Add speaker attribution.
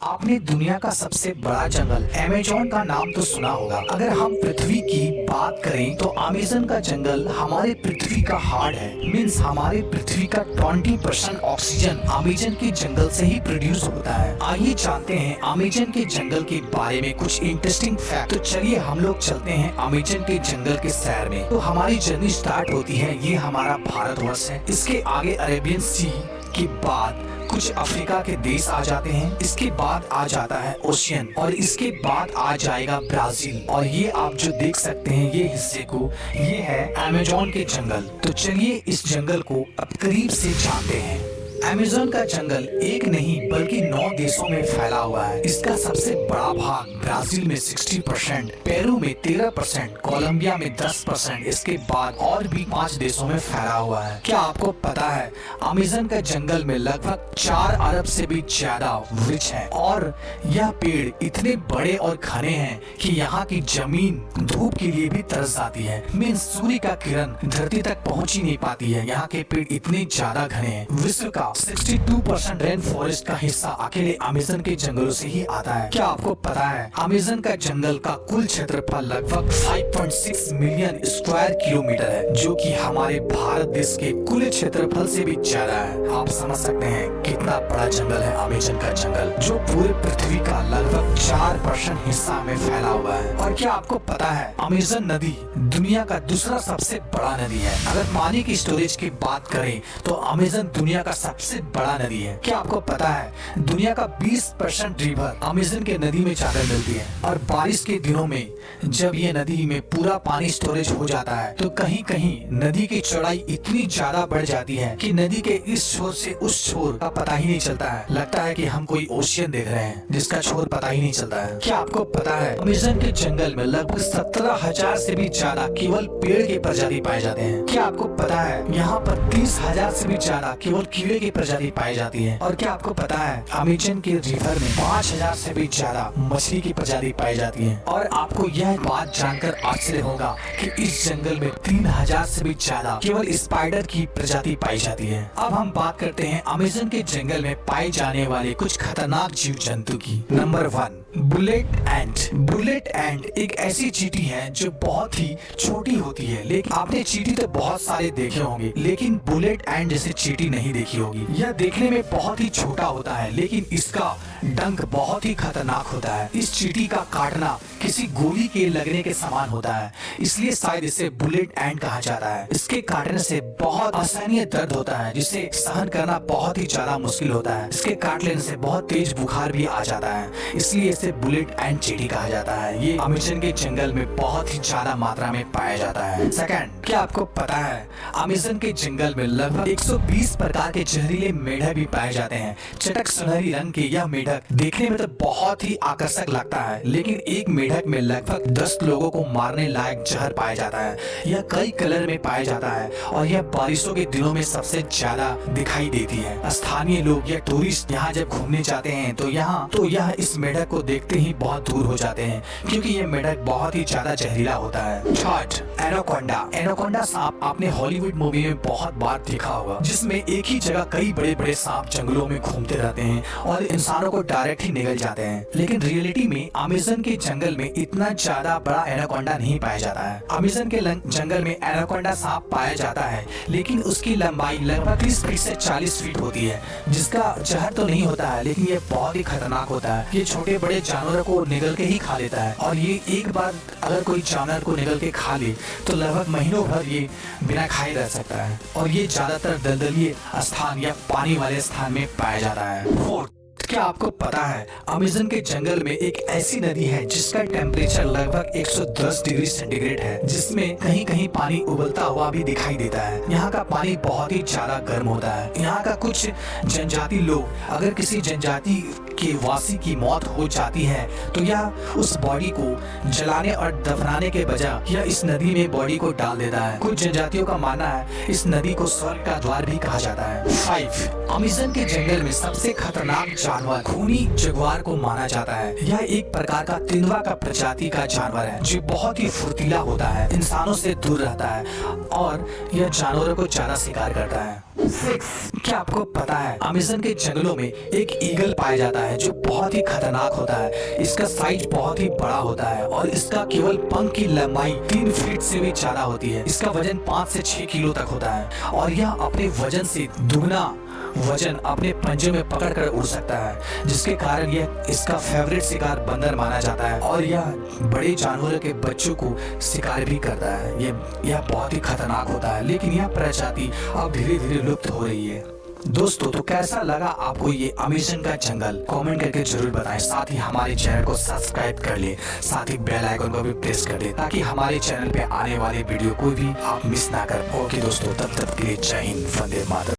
Speaker 1: आपने दुनिया का सबसे बड़ा जंगल अमेज़न का नाम तो सुना होगा। अगर हम पृथ्वी की बात करें तो अमेज़न का जंगल हमारे पृथ्वी का हार्ट है। मीन्स हमारे पृथ्वी का 20% ऑक्सीजन अमेज़न के जंगल से ही प्रोड्यूस होता है। आइए जानते हैं अमेज़न के जंगल के बारे में कुछ इंटरेस्टिंग फैक्ट। तो चलिए हम लोग चलते हैं अमेज़न के जंगल के सैर में। तो हमारी जर्नी स्टार्ट होती है, ये हमारा भारतवर्ष है। इसके आगे अरेबियन सी के बाद कुछ अफ्रीका के देश आ जाते हैं। इसके बाद आ जाता है ओशियन और इसके बाद आ जाएगा ब्राजील। और ये आप जो देख सकते हैं ये हिस्से को, ये है अमेज़न के जंगल। तो चलिए इस जंगल को अब करीब से जानते हैं। अमेज़न का जंगल एक नहीं बल्कि 9 देशों में फैला हुआ है। इसका सबसे बड़ा भाग ब्राजील में 60%, पेरू में 13%, कोलंबिया में 10%, इसके बाद और भी 5 देशों में फैला हुआ है। क्या आपको पता है अमेज़न का जंगल में लगभग 4 अरब से भी ज्यादा वृक्ष हैं और यह पेड़ इतने बड़े और घने हैं कि यहाँ की जमीन धूप के लिए भी तरस जाती है। मीन्स सूर्य का किरण धरती तक पहुँच ही नहीं पाती है। यहाँ के पेड़ इतने ज्यादा घने हैं। विश्व का 62% रेन फॉरेस्ट का हिस्सा अकेले अमेज़न के जंगलों से ही आता है। क्या आपको पता है अमेज़न का जंगल का कुल क्षेत्रफल लगभग 5.6 मिलियन स्क्वायर किलोमीटर है, जो कि हमारे भारत देश के कुल क्षेत्रफल से भी ज्यादा है। आप समझ सकते हैं कितना बड़ा जंगल है अमेज़न का जंगल, जो पूरे पृथ्वी का लगभग 4% हिस्सा में फैला हुआ है। और क्या आपको पता है अमेज़न नदी दुनिया का दूसरा सबसे बड़ा नदी है। अगर पानी की स्टोरेज की बात करें तो अमेज़न दुनिया का सबसे बड़ा नदी है। क्या आपको पता है दुनिया का 20% रिवर अमेज़न के नदी में जाकर मिलती है। और बारिश के दिनों में जब ये नदी में पूरा पानी स्टोरेज हो जाता है तो कहीं कहीं नदी की चौड़ाई इतनी ज्यादा बढ़ जाती है कि नदी के इस छोर से उस छोर का पता ही नहीं चलता है। लगता है कि हम कोई ओशियन देख रहे हैं जिसका छोर पता ही नहीं चलता है। क्या आपको पता है अमेज़न के जंगल में लगभग 17,000 से भी ज्यादा केवल पेड़ के प्रजाति पाए जाते हैं। क्या आपको पता है यहाँ पर 30,000 से भी ज्यादा केवल कीड़े की प्रजाति पाई जाती है। और क्या आपको पता है अमेज़न के रिवर में 5,000 से भी ज्यादा मछली की प्रजाति पाई जाती है। और आपको यह बात जानकर आश्चर्य होगा कि इस जंगल में 3,000 से भी ज्यादा केवल स्पाइडर की प्रजाति पाई जाती है। अब हम बात करते हैं अमेज़न के जंगल में पाए जाने वाले कुछ खतरनाक जीव जंतु की। नंबर 1, बुलेट एंट। बुलेट एंट एक ऐसी चींटी है जो बहुत ही छोटी होती है। लेकिन आपने चींटी तो बहुत सारे देखे होंगे लेकिन बुलेट एंट जैसे चींटी नहीं देखी होगी। यह देखने में बहुत ही छोटा होता है लेकिन इसका डंक बहुत ही खतरनाक होता है। इस चींटी का काटना किसी गोली के लगने के समान होता है, इसलिए शायद इसे बुलेट एंट कहा जाता है। इसके काटने से बहुत असहनीय दर्द होता है जिसे सहन करना बहुत ही ज्यादा मुश्किल होता है। इसके काट लेने से बहुत तेज बुखार भी आ जाता है, इसलिए इसे बुलेट एंट चींटी कहा जाता है। ये अमेज़न के जंगल में बहुत ही ज्यादा मात्रा में पाया जाता है। सेकंड, क्या आपको पता है अमेज़न के जंगल में लगभग 120 प्रकार के जहरीले मेढक भी पाए जाते हैं। चटक सुनहरी रंग के यह मेढक देखने में तो बहुत ही आकर्षक लगता है लेकिन एक मेढक में लगभग 10 लोगों को मारने लायक जहर पाया जाता है। यह कई कलर में पाया जाता है और यह बारिशों के दिनों में सबसे ज्यादा दिखाई देती है। स्थानीय लोग या टूरिस्ट यहाँ जब घूमने जाते हैं तो यह इस मेढक को देखते ही बहुत दूर हो जाते हैं क्योंकि यह मेढक बहुत ही ज्यादा जहरीला होता है। Third, anaconda. एनाकोंडा सांप आपने हॉलीवुड मूवी में बहुत बार देखा होगा, जिसमें एक ही जगह कई बड़े बड़े सांप जंगलों में घूमते रहते हैं और इंसानों को डायरेक्ट ही निगल जाते हैं। लेकिन रियलिटी में अमेज़न के जंगल में इतना ज्यादा बड़ा एनाकोंडा नहीं पाया जाता है। अमेज़न के जंगल में एनाकोंडा सांप पाया जाता है लेकिन उसकी लंबाई लगभग 30 फीट से 40 फीट होती है, जिसका जहर तो नहीं होता है लेकिन ये बहुत ही खतरनाक होता है। ये छोटे बड़े जानवरों को निगल के ही खा लेता है और ये एक बार अगर कोई जानवर को निगल के खा ले तो लगभग महीनों भर ये बिना खाए रह सकता है। और ये ज्यादातर दलदलीय स्थान या पानी वाले स्थान में पाया जाता है। फोर्थ, क्या आपको पता है अमेज़न के जंगल में एक ऐसी नदी है जिसका टेम्परेचर लगभग 110 डिग्री सेंटीग्रेड है, जिसमें कहीं कहीं पानी उबलता हुआ भी दिखाई देता है। यहाँ का पानी बहुत ही ज्यादा गर्म होता है। यहाँ का कुछ जनजाति लोग, अगर किसी जनजाति के वासी की मौत हो जाती है तो यह उस बॉडी को जलाने और दफनाने के बजाय यह इस नदी में बॉडी को डाल देता है। कुछ जनजातियों का मानना है इस नदी को स्वर्ग का द्वार भी कहा जाता है। 5, अमेज़न के जंगल में सबसे खतरनाक जानवर खूनी जगुआर को माना जाता है। यह एक प्रकार का तेंदुआ का प्रजाति का जानवर है जो बहुत ही फुर्तीला होता है, इंसानों से दूर रहता है और यह जानवरों को ज्यादा शिकार करता है। 6. क्या आपको पता है अमेज़न के जंगलों में एक ईगल पाया जाता है जो बहुत ही खतरनाक होता है। इसका साइज बहुत ही बड़ा होता है और इसका केवल पंख की लंबाई 3 फीट से भी ज्यादा होती है। इसका वजन 5 से 6 किलो तक होता है और यह अपने वजन से दुगना वजन अपने पंजे में पकड़कर उड़ सकता है, जिसके कारण यह इसका फेवरेट शिकार बंदर माना जाता है और यह बड़े जानवरों के बच्चों को शिकार भी करता है। यह बहुत ही खतरनाक होता है, लेकिन यह प्रजाति अब धीरे धीरे लुप्त हो रही है। दोस्तों, तो कैसा लगा आपको ये अमेज़न का जंगल? कमेंट करके जरूर बताएं। साथ ही हमारे चैनल को सब्सक्राइब कर ले, साथ ही बेल आइकन को भी प्रेस कर दे ताकि हमारे चैनल पे आने वाले वीडियो को भी आप मिस ना कर। ओके दोस्तों, तब तक के लिए जय हिंद, वंदे मातरम।